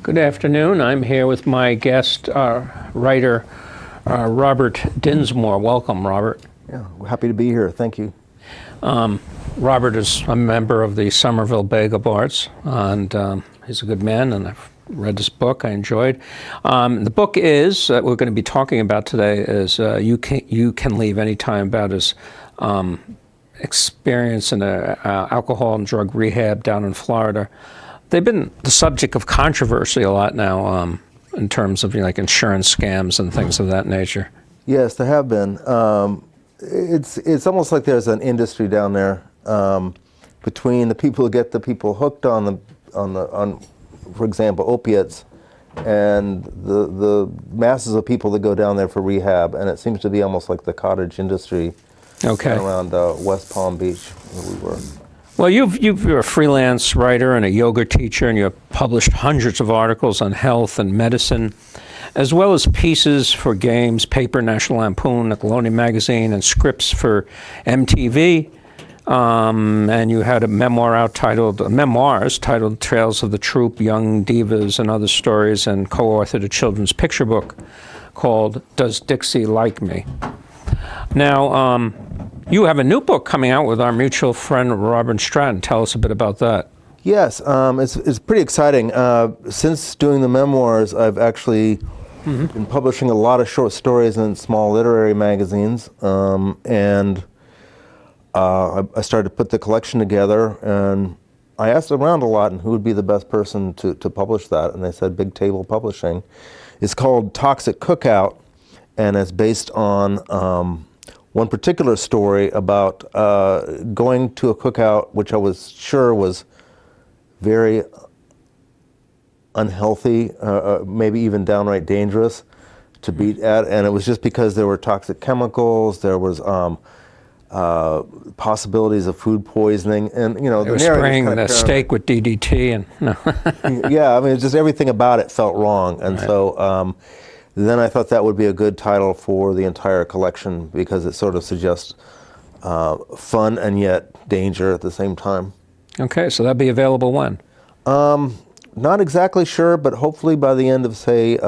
Good afternoon. I'm here with my guest, writer Robert Dinsmoor. Welcome, Robert. Yeah, we're happy to be here. Thank you. Robert is a member of the Somerville Bagel Bards, and he's a good man, and I've read this book. I enjoyed. The book is, that we're going to be talking about today, is You Can Leave Anytime, about his experience in alcohol and drug rehab down in Florida. They've been the subject of controversy a lot now in terms of like insurance scams and things of that nature. Yes, there have been. It's almost like there's an industry down there between the people who get the people hooked on for example, opiates, and the masses of people that go down there for rehab, and it seems to be almost like the cottage industry. Okay. Around West Palm Beach, where we were. Well, you're a freelance writer and a yoga teacher, and you've published hundreds of articles on health and medicine, as well as pieces for Games, Paper, National Lampoon, Nickelodeon Magazine, and scripts for MTV. And you had a memoirs titled Trails of the Troop, Young Divas and Other Stories, and co-authored a children's picture book called Does Dixie Like Me? Now, you have a new book coming out with our mutual friend Robert Stratton. Tell us a bit about that. Yes, it's pretty exciting. Since doing the memoirs, I've actually been publishing a lot of short stories in small literary magazines, and I started to put the collection together, and I asked around a lot and who would be the best person to publish that, and they said Big Table Publishing. It's called Toxic Cookout, and it's based on one particular story about going to a cookout, which I was sure was very unhealthy, maybe even downright dangerous to be at, and it was just because there were toxic chemicals, there was possibilities of food poisoning, and you know, they were spraying the steak with DDT, and no. Yeah, I mean, just everything about it felt wrong, and so. Then I thought that would be a good title for the entire collection because it sort of suggests fun and yet danger at the same time. Okay, so that'll be available when? Not exactly sure, but hopefully by the end of, say,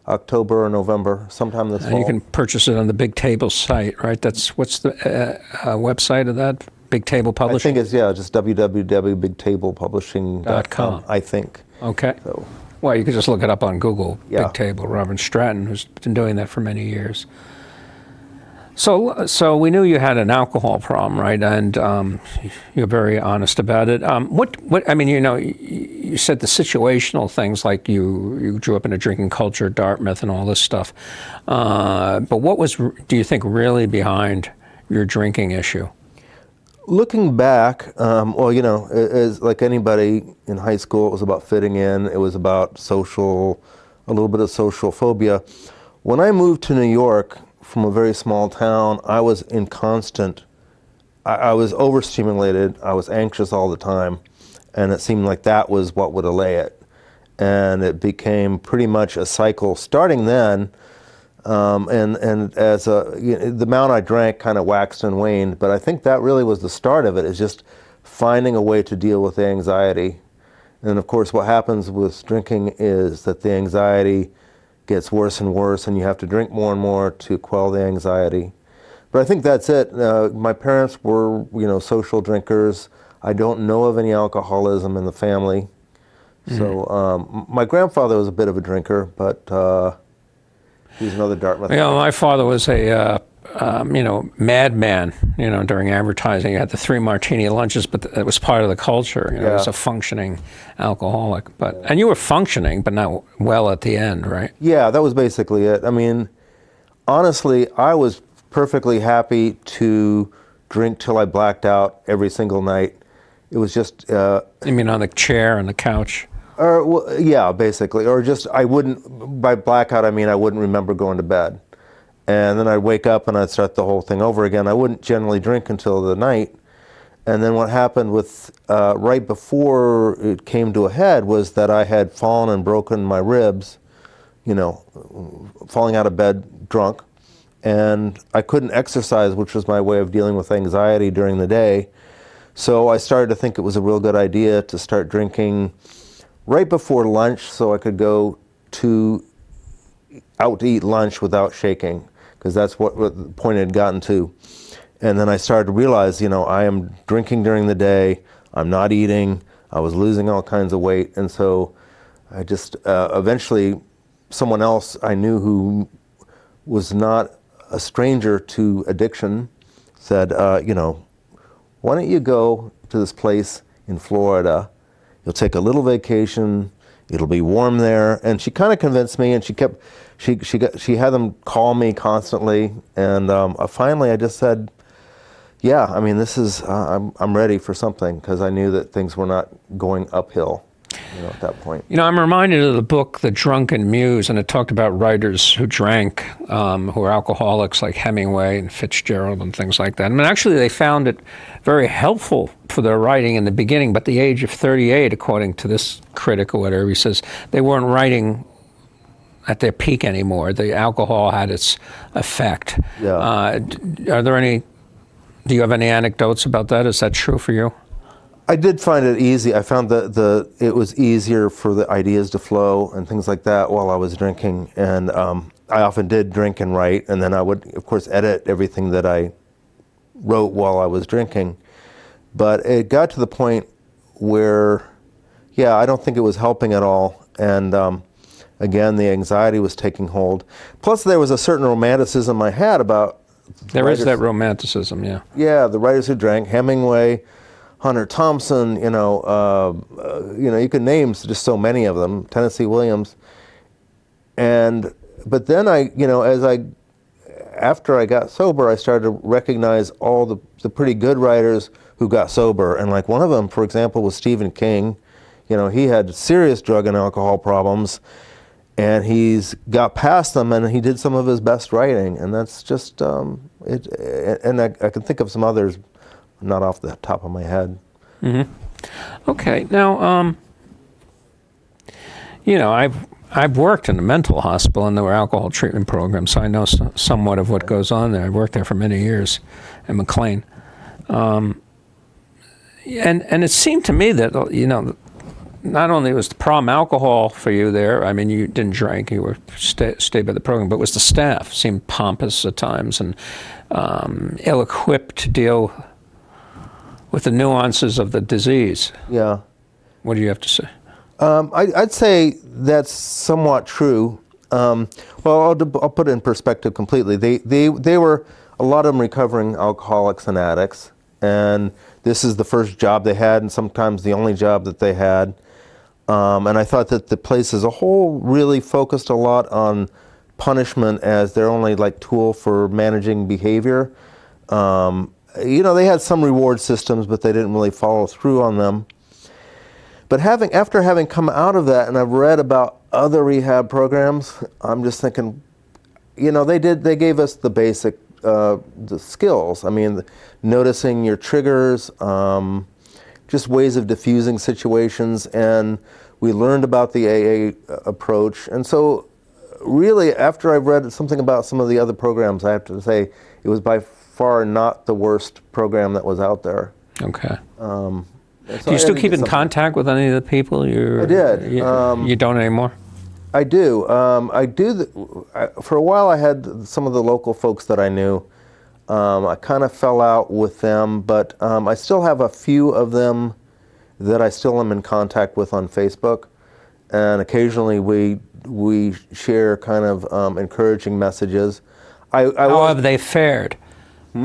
October or November, sometime this fall. You can purchase it on the Big Table site, right? What's the website of that? Big Table Publishing? I think it's, just www.bigtablepublishing.com, I think. Okay. So. Well, you could just look it up on Google, Yeah. Big Table, Robert Stratton, who's been doing that for many years. So we knew you had an alcohol problem, right? And you're very honest about it. I mean, you know, you said the situational things, like you grew up in a drinking culture, Dartmouth and all this stuff. But what was, do you think, really behind your drinking issue? Looking back, well, you know, as like anybody in high school, it was about fitting in. It was about a little bit of social phobia. When I moved to New York from a very small town, I was in constant, I was overstimulated. I was anxious all the time, and it seemed like that was what would allay it. And it became pretty much a cycle starting then. And as the amount I drank kind of waxed and waned, but I think that really was the start of it, is just finding a way to deal with the anxiety. And of course what happens with drinking is that the anxiety gets worse and worse, and you have to drink more and more to quell the anxiety. But I think that's it. My parents were, you know, social drinkers. I don't know of any alcoholism in the family. So my grandfather was a bit of a drinker, but he's another Dartmouth. You know, my father was a, madman, you know, during advertising. He had the 3 martini lunches, but it was part of the culture. You know, he was a functioning alcoholic. And you were functioning, but not well at the end, right? Yeah, that was basically it. I mean, honestly, I was perfectly happy to drink till I blacked out every single night. It was just... You mean on the chair, on the couch? Well, yeah, basically. Or just, I wouldn't, by blackout I mean I wouldn't remember going to bed. And then I'd wake up and I'd start the whole thing over again. I wouldn't generally drink until the night. And then what happened with, right before it came to a head, was that I had fallen and broken my ribs, you know, falling out of bed drunk. And I couldn't exercise, which was my way of dealing with anxiety during the day. So I started to think it was a real good idea to start drinking right before lunch so I could go out to eat lunch without shaking, because that's what the point it had gotten to. And then I started to realize, I am drinking during the day, I'm not eating, I was losing all kinds of weight. And so I just, eventually, someone else I knew who was not a stranger to addiction said, why don't you go to this place in Florida? You'll take a little vacation, it'll be warm there. And she kind of convinced me, and she had them call me constantly. And finally I just said, yeah, I mean, this is, I'm ready for something, because I knew that things were not going uphill, at that point. I'm reminded of the book, The Drunken Muse, and it talked about writers who drank, who were alcoholics, like Hemingway and Fitzgerald and things like that. I mean, actually, they found it very helpful for their writing in the beginning, but at the age of 38, according to this critic or whatever, he says, they weren't writing at their peak anymore. The alcohol had its effect. Yeah. Do you have any anecdotes about that? Is that true for you? I did find it easy. I found that it was easier for the ideas to flow and things like that while I was drinking. And I often did drink and write, and then I would, of course, edit everything that I wrote while I was drinking. But it got to the point where, I don't think it was helping at all. And again, the anxiety was taking hold. Plus, there was a certain romanticism I had about There is that romanticism, yeah. Yeah, the writers who drank, Hemingway, Hunter Thompson, you can name just so many of them, Tennessee Williams. But then after I got sober, I started to recognize all the pretty good writers who got sober. And like one of them, for example, was Stephen King. He had serious drug and alcohol problems, and he's got past them, and he did some of his best writing. And that's just, and I can think of some others, not off the top of my head. Mm-hmm. Okay, now, I've worked in a mental hospital, and there were alcohol treatment programs, so I know somewhat of what goes on there. I worked there for many years in McLean. And it seemed to me that, not only was the problem alcohol for you there, I mean, you didn't drink, you were stayed by the program, but it was the staff seemed pompous at times and ill-equipped to deal with the nuances of the disease. Yeah. What do you have to say? I'd say that's somewhat true. Well, I'll put it in perspective completely. They were, a lot of them, recovering alcoholics and addicts, and this is the first job they had, and sometimes the only job that they had. And I thought that the place as a whole really focused a lot on punishment as their only tool for managing behavior. They had some reward systems, but they didn't really follow through on them. But after having come out of that, and I've read about other rehab programs, I'm just thinking, they gave us the basic the skills. I mean, noticing your triggers, just ways of diffusing situations, and we learned about the AA approach. And so really, after I've read something about some of the other programs, I have to say it was by far not the worst program that was out there. Okay. So do you still keep in contact with any of the people? I did. You don't anymore? I do. For a while, I had some of the local folks that I knew. I kind of fell out with them, but I still have a few of them that I still am in contact with on Facebook, and occasionally we share kind of encouraging messages. How have they fared,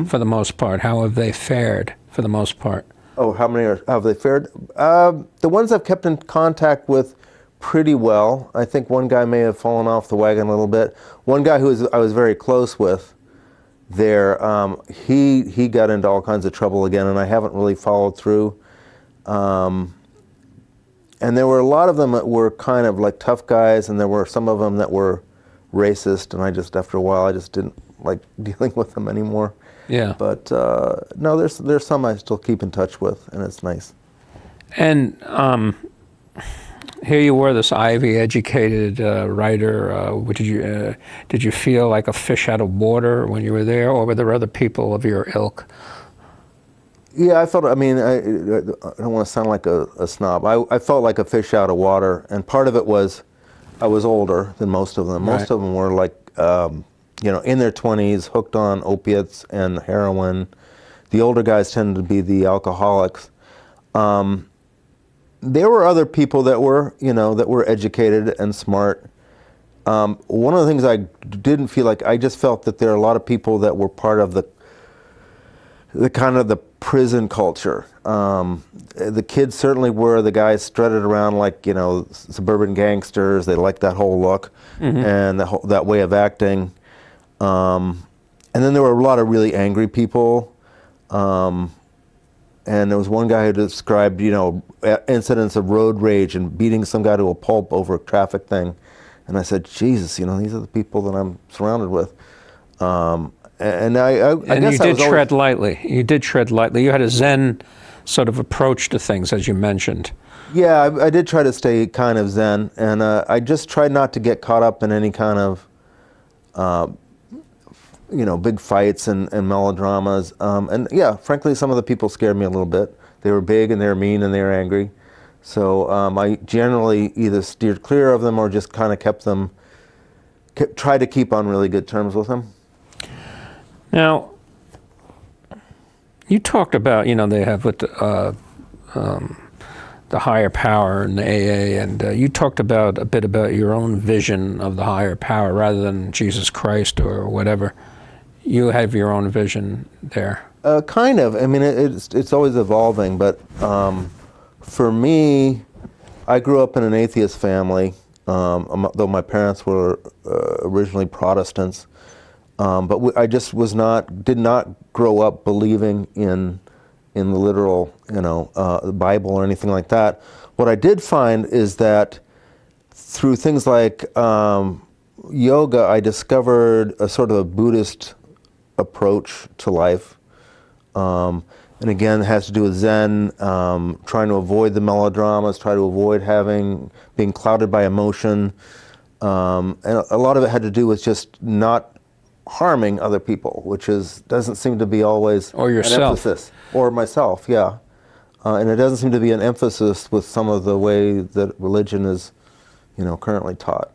for the most part? How have they fared, for the most part? Oh, have they fared? The ones I've kept in contact with pretty well. I think one guy may have fallen off the wagon a little bit. One guy I was very close with there, he got into all kinds of trouble again, and I haven't really followed through. And there were a lot of them that were kind of like tough guys, and there were some of them that were racist, and after a while, I just didn't like dealing with them anymore. Yeah. But no, there's some I still keep in touch with, and it's nice. And here you were, this Ivy-educated writer. Did you feel like a fish out of water when you were there, or were there other people of your ilk? Yeah, I felt, I mean, I don't want to sound like a snob. I felt like a fish out of water, and part of it was I was older than most of them. Right. Most of them were like, in their 20s, hooked on opiates and heroin. The older guys tended to be the alcoholics. There were other people that were, that were educated and smart. One of the things I didn't feel like, I just felt that there are a lot of people that were part of the kind of the prison culture. The kids certainly were. The guys strutted around like, suburban gangsters. They liked that whole look and that way of acting. And then there were a lot of really angry people. And there was one guy who described, incidents of road rage and beating some guy to a pulp over a traffic thing. And I said, Jesus, these are the people that I'm surrounded with. And I guess you did tread lightly. You did tread lightly. You had a Zen sort of approach to things, as you mentioned. Yeah, I did try to stay kind of Zen, and I just tried not to get caught up in any kind of, big fights and melodramas. And yeah, frankly, some of the people scared me a little bit. They were big and they were mean and they were angry. So I generally either steered clear of them or just kind of tried to keep on really good terms with them. Now, you talked about, they have with the higher power and the AA, and you talked about a bit about your own vision of the higher power rather than Jesus Christ or whatever. You have your own vision there. Kind of. I mean, it's always evolving, but for me, I grew up in an atheist family, though my parents were originally Protestants. But I just did not grow up believing in the literal, the Bible or anything like that. What I did find is that through things like yoga, I discovered a sort of a Buddhist approach to life. And again, it has to do with Zen, trying to avoid the melodramas, try to avoid being clouded by emotion. And a lot of it had to do with just not harming other people, which doesn't seem to be always or yourself. An emphasis. Or myself, yeah. And it doesn't seem to be an emphasis with some of the way that religion is, currently taught.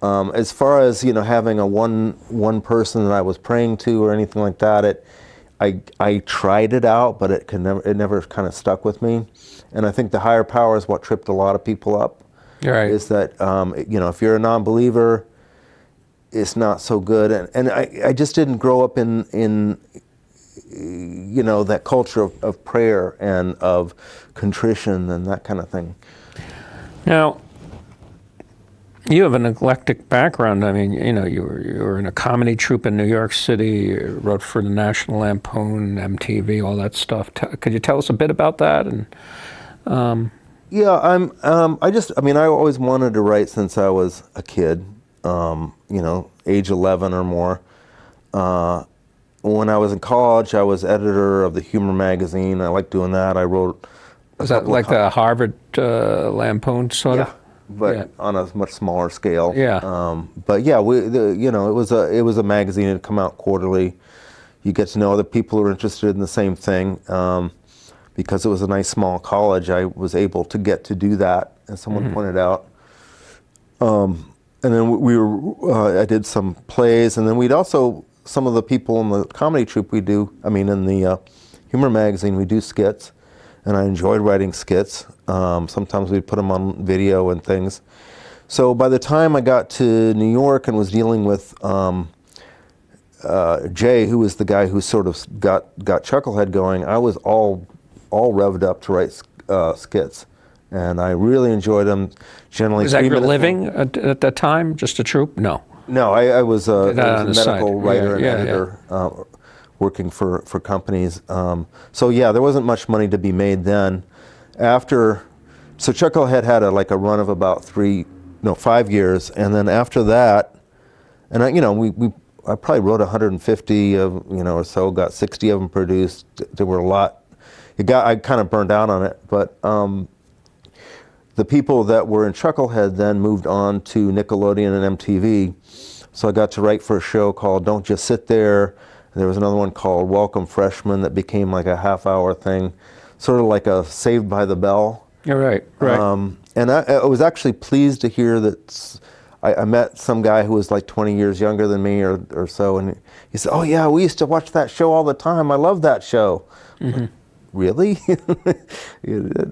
As far as having a one person that I was praying to or anything like that, I tried it out, but it never kind of stuck with me. And I think the higher power is what tripped a lot of people up. Right. Is that if you're a non-believer, it's not so good. And I just didn't grow up in that culture of prayer and of contrition and that kind of thing. Now, you have an eclectic background. I mean, you were in a comedy troupe in New York City, you wrote for the National Lampoon, MTV, all that stuff. Could you tell us a bit about that? And yeah, I always wanted to write since I was a kid. Age 11 or more. When I was in college, I was editor of the humor magazine. I liked doing that. I wrote. Was that like the Harvard Lampoon sort of? But on a much smaller scale. Yeah. But yeah, it was a magazine. It'd come out quarterly. You get to know other people who are interested in the same thing. Because it was a nice small college, I was able to get to do that, as someone pointed out. And then I did some plays, and then we'd also, some of the people in the comedy troupe in the humor magazine, we do skits, and I enjoyed writing skits. Sometimes we'd put them on video and things. So by the time I got to New York and was dealing with Jay, who was the guy who sort of got Chucklehead going, I was all revved up to write skits. And I really enjoyed them. Generally, was that your living at that time? Just a troupe? No. No, I was a medical writer and Yeah. editor working for companies. So yeah, there wasn't much money to be made then. So Chucklehead had a run of about 5 years, and then after that, and I probably wrote 150 or so, got 60 of them produced. There were a lot. I kind of burned out on it, but. The people that were in Chucklehead then moved on to Nickelodeon and MTV. So I got to write for a show called Don't Just Sit There. There was another one called Welcome Freshman that became like a half-hour thing, sort of like a Saved by the Bell. You're right, right. And I was actually pleased to hear that I met some guy who was like 20 years younger than me or so, and he said, "Oh yeah, we used to watch that show all the time. I love that show." Like, really?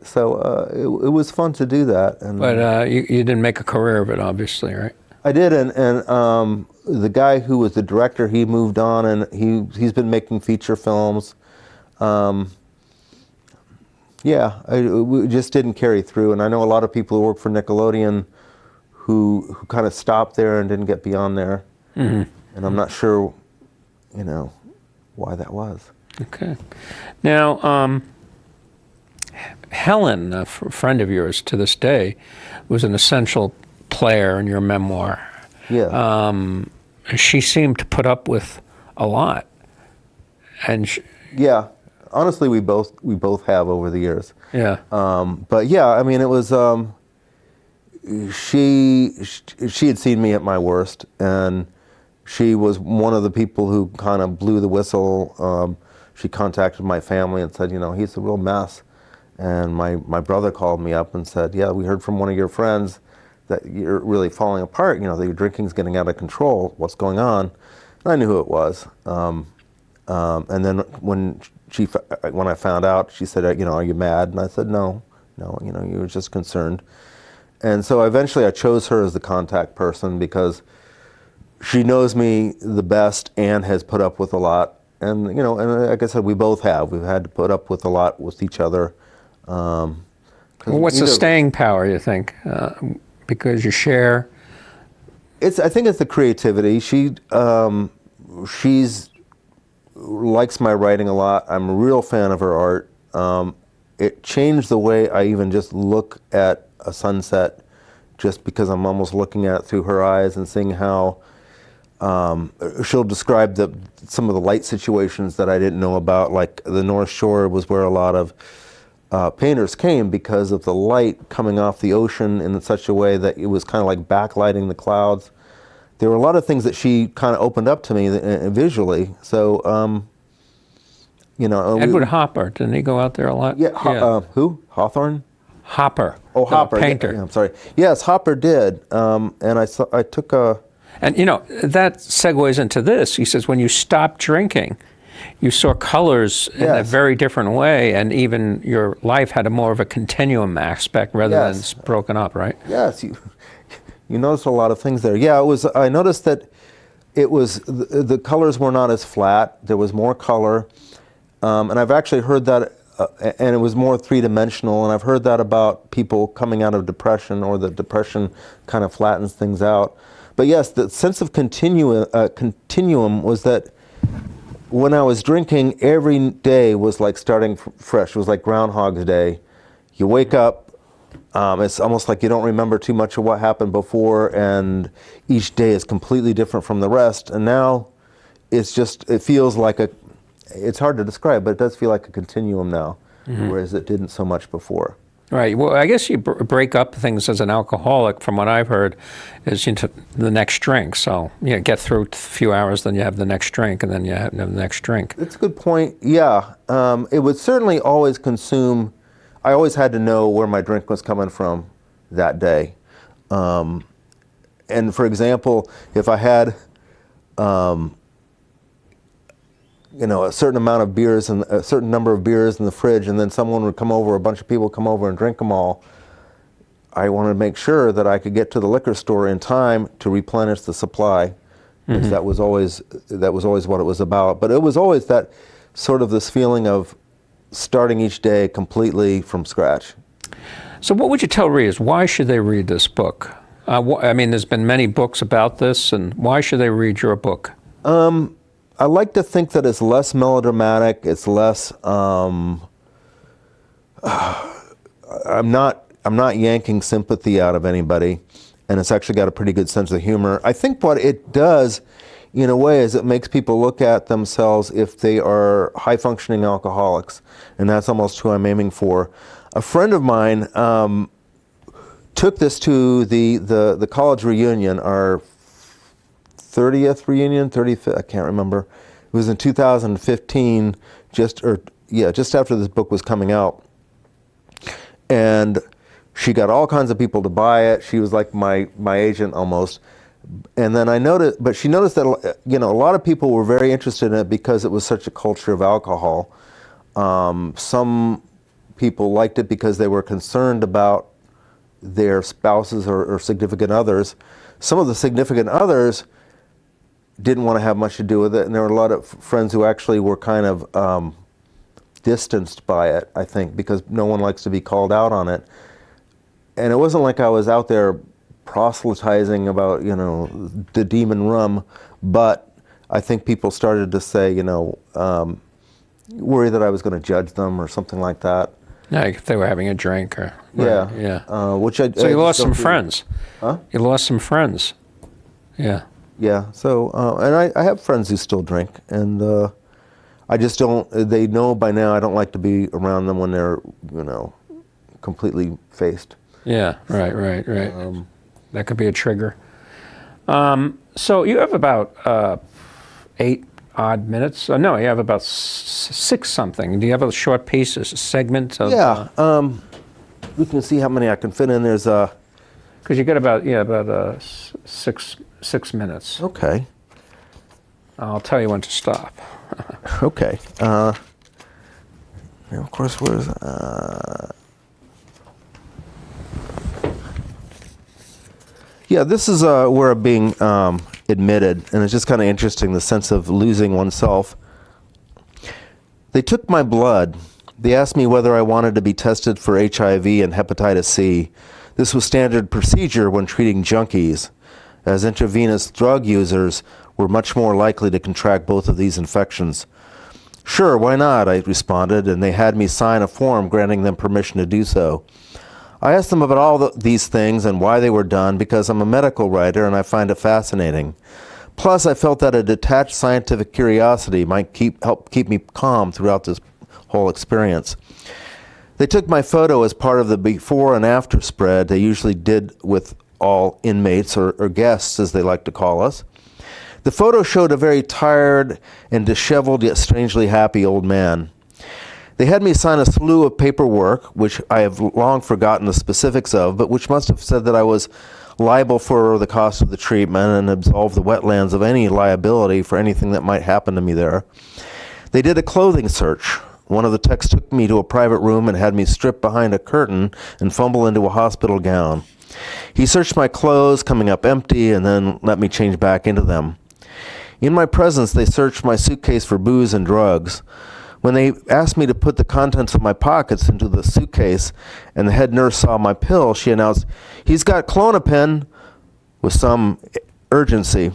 So it was fun to do that. And, But you didn't make a career of it, obviously, right? I did, and the guy who was the director, he moved on, and he's been making feature films. We just didn't carry through, and I know a lot of people who work for Nickelodeon who kind of stopped there and didn't get beyond there, and I'm not sure, why that was. Okay. Now, Helen, a friend of yours to this day, was an essential player in your memoir. Yeah. She seemed to put up with a lot, and Yeah. Honestly, we both have over the years. yeah. But yeah, I mean, it was she had seen me at my worst, and she was one of the people who kind of blew the whistle. She contacted my family and said, he's a real mess. And my brother called me up and said, "Yeah, we heard from one of your friends that you're really falling apart. That your drinking's getting out of control. What's going on?" And I knew who it was. And then when I found out, she said, "Are you mad?" And I said, No, you were just concerned. And so eventually I chose her as the contact person because she knows me the best and has put up with a lot. And, and like I said, we both have. We've had to put up with a lot with each other. Well, what's the staying power, you think? Because you share? I think it's the creativity. She's likes my writing a lot. I'm a real fan of her art. It changed the way I even just look at a sunset, just because I'm almost looking at it through her eyes and seeing how she'll describe some of the light situations that I didn't know about. Like the North Shore was where a lot of painters came because of the light coming off the ocean in such a way that it was kind of like backlighting the clouds. There were a lot of things that she kind of opened up to me visually. So, Edward Hopper, didn't he go out there a lot? Yeah, who? Hawthorne? Hopper. Oh, Hopper. Painter. Yeah, I'm sorry. Yes, Hopper did. And I took a... And, that segues into this. He says, when you stopped drinking, you saw colors in a very different way, and even your life had a more of a continuum aspect rather than broken up, right? Yes, you noticed a lot of things there. Yeah, I noticed that it was, the colors were not as flat. There was more color. And I've actually heard that, and it was more three-dimensional, and I've heard that about people coming out of depression, or the depression kind of flattens things out. But yes, the sense of continuum was that when I was drinking, every day was like starting fresh. It was like Groundhog's Day. You wake up, it's almost like you don't remember too much of what happened before, and each day is completely different from the rest. And now it feels like it's hard to describe, but it does feel like a continuum now, whereas it didn't so much before. Right. Well, I guess you break up things as an alcoholic, from what I've heard, is into the next drink. So, get through a few hours, then you have the next drink, and then you have the next drink. That's a good point. Yeah. It would certainly always consume. I always had to know where my drink was coming from that day. And for example, if I had a certain amount of beers and a certain number of beers in the fridge, and then someone would come over, a bunch of people come over and drink them all, I wanted to make sure that I could get to the liquor store in time to replenish the supply, because that was always what it was about. But it was always that sort of this feeling of starting each day completely from scratch. So what would you tell readers? Why should they read this book? There's been many books about this, and why should they read your book? I like to think that it's less melodramatic. It's less. I'm not yanking sympathy out of anybody, and it's actually got a pretty good sense of humor. I think what it does, in a way, is it makes people look at themselves if they are high-functioning alcoholics, and that's almost who I'm aiming for. A friend of mine took this to the college reunion, our 30th reunion, 35th, I can't remember. was in 2015, just after this book was coming out. And she got all kinds of people to buy it. She was like my agent almost. And then she noticed that, a lot of people were very interested in it because it was such a culture of alcohol. Some people liked it because they were concerned about their spouses or significant others. Some of the significant others didn't want to have much to do with it, and there were a lot of friends who actually were kind of distanced by it, I think, because no one likes to be called out on it. And it wasn't like I was out there proselytizing about, the demon rum, but I think people started to say, worry that I was going to judge them or something like that. Yeah, if they were having a drink or... Yeah. Yeah. So you lost some friends. Huh? You lost some friends. Yeah. Yeah. So, and I have friends who still drink, and I just don't, they know by now I don't like to be around them when they're, completely faced. Yeah, right. That could be a trigger. So you have about 8 odd minutes. No, you have about 6 something. Do you have a short piece, a segment of? Yeah. We can see how many I can fit in. There's because you got about 6 minutes. Okay. I'll tell you when to stop. Okay. Now, of course, where's yeah, this is where I'm being admitted, and it's just kind of interesting, the sense of losing oneself. They took my blood. They asked me whether I wanted to be tested for HIV and hepatitis C. This was standard procedure when treating junkies, as intravenous drug users were much more likely to contract both of these infections. Sure, why not, I responded, and they had me sign a form granting them permission to do so. I asked them about all these things and why they were done because I'm a medical writer and I find it fascinating. Plus, I felt that a detached scientific curiosity might help keep me calm throughout this whole experience. They took my photo as part of the before and after spread they usually did with all inmates, or guests as they like to call us. The photo showed a very tired and disheveled yet strangely happy old man. They had me sign a slew of paperwork, which I have long forgotten the specifics of, but which must have said that I was liable for the cost of the treatment and absolve the wetlands of any liability for anything that might happen to me there. They did a clothing search. One of the techs took me to a private room and had me strip behind a curtain and fumble into a hospital gown. He searched my clothes, coming up empty, and then let me change back into them. In my presence, they searched my suitcase for booze and drugs. When they asked me to put the contents of my pockets into the suitcase and the head nurse saw my pill, she announced, "He's got Klonopin," with some urgency.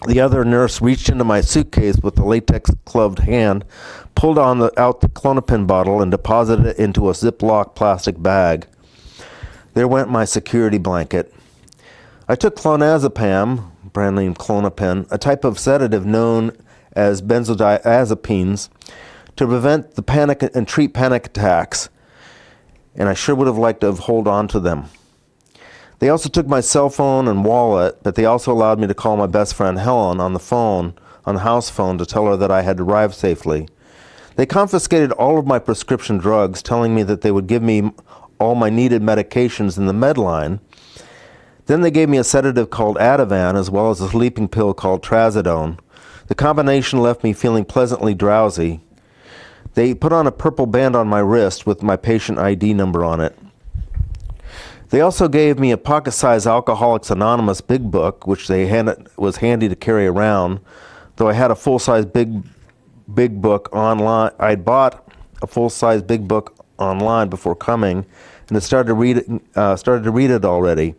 The other nurse reached into my suitcase with a latex-gloved hand, pulled out the Klonopin bottle, and deposited it into a Ziploc plastic bag. There went my security blanket. I took clonazepam, brand name Klonopin, a type of sedative known as benzodiazepines, to prevent the panic and treat panic attacks, and I sure would have liked to have held on to them. They also took my cell phone and wallet, but they also allowed me to call my best friend Helen on the house phone, to tell her that I had arrived safely. They confiscated all of my prescription drugs, telling me that they would give me all my needed medications in the Medline. Then they gave me a sedative called Ativan, as well as a sleeping pill called Trazodone. The combination left me feeling pleasantly drowsy. They put on a purple band on my wrist with my patient ID number on it. They also gave me a pocket-sized Alcoholics Anonymous big book, which was handy to carry around, though I had a full-size big book online. I'd bought a full-size big book online before coming, and had started to read it already.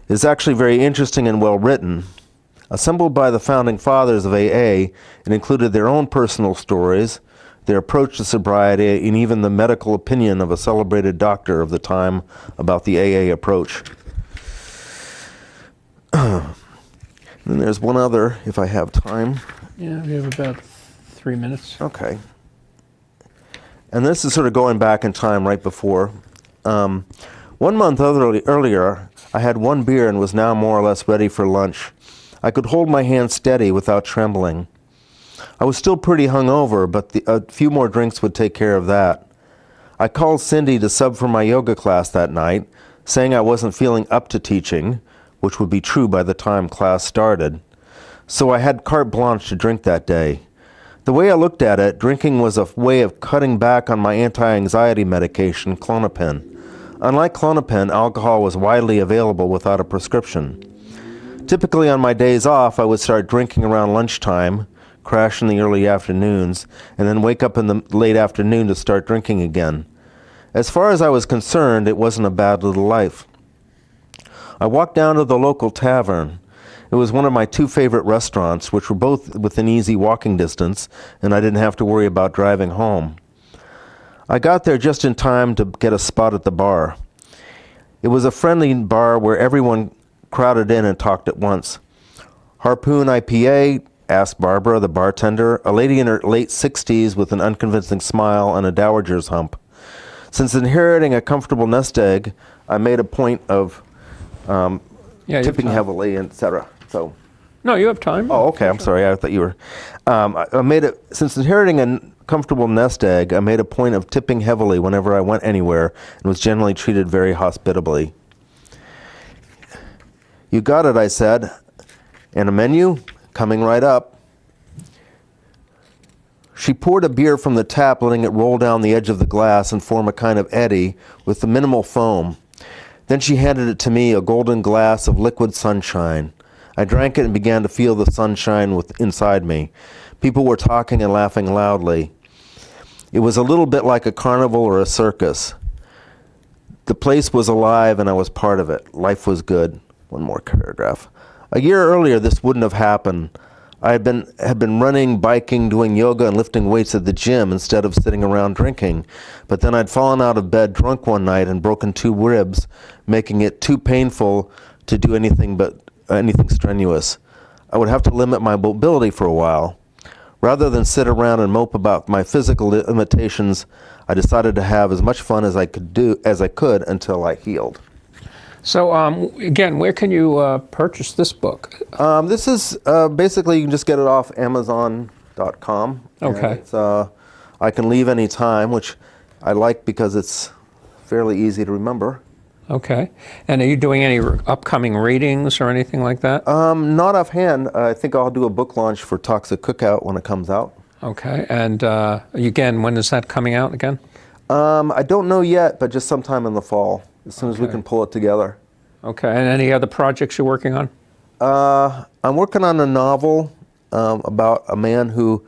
It's actually very interesting and well written. Assembled by the founding fathers of AA, it included their own personal stories, their approach to sobriety, and even the medical opinion of a celebrated doctor of the time about the AA approach. Then there's one other, if I have time. Yeah, we have about 3 minutes. Okay. And this is sort of going back in time right before. 1 month earlier, I had 1 beer and was now more or less ready for lunch. I could hold my hand steady without trembling. I was still pretty hungover, but a few more drinks would take care of that. I called Cindy to sub for my yoga class that night, saying I wasn't feeling up to teaching, which would be true by the time class started. So I had carte blanche to drink that day. The way I looked at it, drinking was a way of cutting back on my anti-anxiety medication, Klonopin. Unlike Klonopin, alcohol was widely available without a prescription. Typically on my days off, I would start drinking around lunchtime, crash in the early afternoons, and then wake up in the late afternoon to start drinking again. As far as I was concerned, it wasn't a bad little life. I walked down to the local tavern. It was one of my two favorite restaurants, which were both within easy walking distance, and I didn't have to worry about driving home. I got there just in time to get a spot at the bar. It was a friendly bar where everyone crowded in and talked at once. Harpoon IPA? Asked Barbara, the bartender, a lady in her late 60s with an unconvincing smile and a dowager's hump. Since inheriting a comfortable nest egg, I made a point of tipping heavily, etc. So, no, you have time. oh, okay. I'm sorry. I thought you were. I made it since inheriting a comfortable nest egg. I made a point of tipping heavily whenever I went anywhere, and was generally treated very hospitably. You got it, I said. And a menu coming right up. She poured a beer from the tap, letting it roll down the edge of the glass and form a kind of eddy with the minimal foam. Then she handed it to me, a golden glass of liquid sunshine. I drank it and began to feel the sunshine inside me. People were talking and laughing loudly. It was a little bit like a carnival or a circus. The place was alive and I was part of it. Life was good. One more paragraph. A year earlier, this wouldn't have happened. I had been running, biking, doing yoga, and lifting weights at the gym instead of sitting around drinking. But then I'd fallen out of bed drunk one night and broken 2 ribs, making it too painful to do anything strenuous. I would have to limit my mobility for a while. Rather than sit around and mope about my physical limitations, I decided to have as much fun as I could until I healed. So, again, where can you purchase this book? This is basically, you can just get it off Amazon.com. Okay. I can leave any time, which I like because it's fairly easy to remember. Okay. And are you doing any upcoming readings or anything like that? Not offhand. I think I'll do a book launch for Toxic Cookout when it comes out. Okay. And again, when is that coming out again? I don't know yet, but just sometime in the fall, as soon as we can pull it together. Okay. And any other projects you're working on? I'm working on a novel about a man who